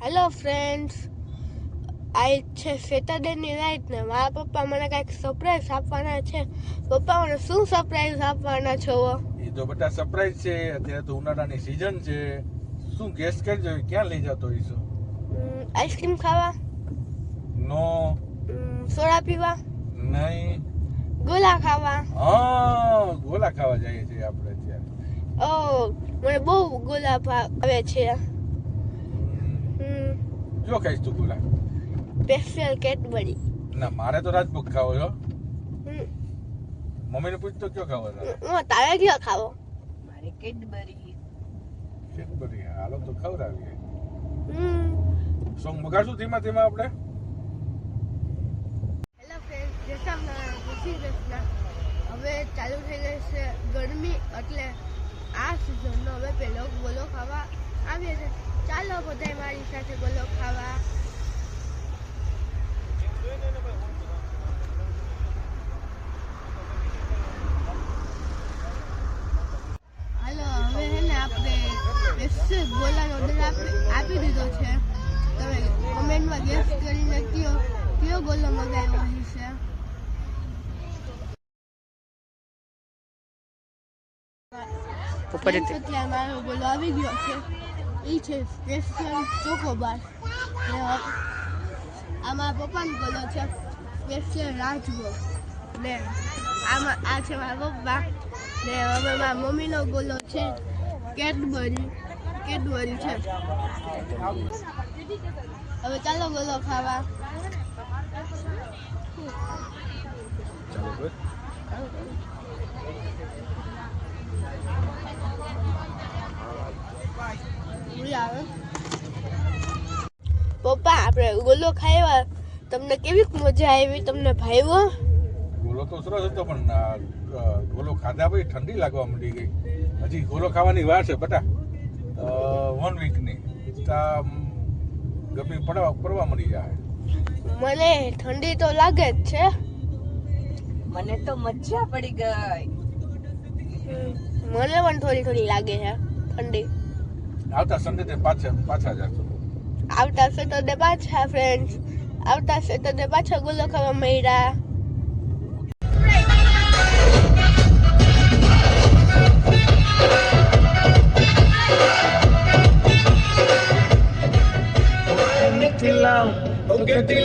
Hello friends, આ છે સેટરડેની night ને મારા પપ્પા મને કંઈક સરપ્રાઈઝ આપવાના છે. પપ્પા મને શું સરપ્રાઈઝ આપવાના છો? એ તો બેટા સરપ્રાઈઝ છે. અત્યારે તો ઉનાળાની સીઝન છે. શું ગેસ કરજો, ક્યાં લઈ જતો હોઈશું? આઈસ્ક્રીમ ખાવા? નો. સોડા પીવા? નહીં. ગોલા ખાવા? હા, ગોલા ખાવા જઈએ છીએ આપણે અત્યારે. ઓહ, મને બહુ ગોલા ભાવે છે. જો ખાઈશ તું ગોલા? Special Cadbury. ના, મારે તો રાજભોગ ખાવો છો. મમ્મીને પૂછ તો કયો ખાવો છે? તારે કયો ખાવો? મારે કેડબરી. કેડબરી હાલો તો ખવડાવીએ. સોંગ મગાડશું ધીમા ધીમા આપણે. હેલો ફ્રેન્ડ્સ, જય શ્યામ શ્રી કૃષ્ણ. હવે ચાલુ થઈ ગઈ છે ગરમી, એટલે આ સિઝનનો હવે પહેલો ગોલો ખાવા આવીએ છે. ચાલો બધાય મારી સાથે ગોલો ખાવા. હાલો, હવે હે ને આપણે ગોલાનો ઓર્ડર આપી દીધો છે. તમે કમેન્ટમાં ગેસ કરીને કયો ગોલો મગાવ્યો હશે. અત્યારે મારો ગોલો આવી ગયો છે. એ છે સ્પેશિયલ ચોકોબાર. આમાં પપ્પાનો ગોલો છે સ્પેશિયલ રાજભોગ ને આ છે મારા પપ્પા ને હવે મારા મમ્મીનો ગોલો છે કેડબરી છે. હવે ચાલો ગોલો ખાવા. પપ્પા, આપણે ગોલો ખાવા, તમને કેવી મજા આવી? તમને ભાવ્યો? ગોલો તો સરસ હતો, પણ ગોલો ખાધા પછી ઠંડી લાગવા માંડી ગઈ. હજી ગોલો ખાવાની વાર છે બેટા, 1 વીકની. ગરમી પડવા મળી જાય. મને ઠંડી તો લાગે જ છે. મને તો મજા પડી ગઈ. મને પણ થોડી લાગે છે ઠંડી. આવતા સન્ડે પાછા જશું. આવતા સેટરડે પાછા ફ્રેન્ડ્સ, આવતા સેટરડે પાછા ગોલો ખાવા મળ્યા. मैं निकला ओ गड्डी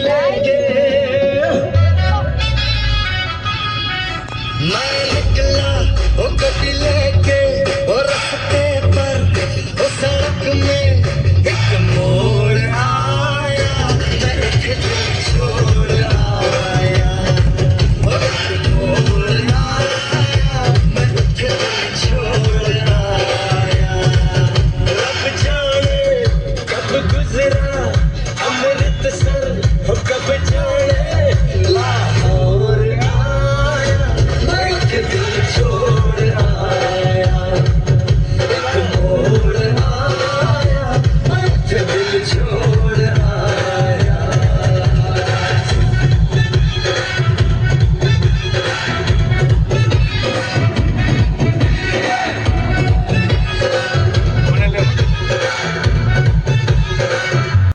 लेके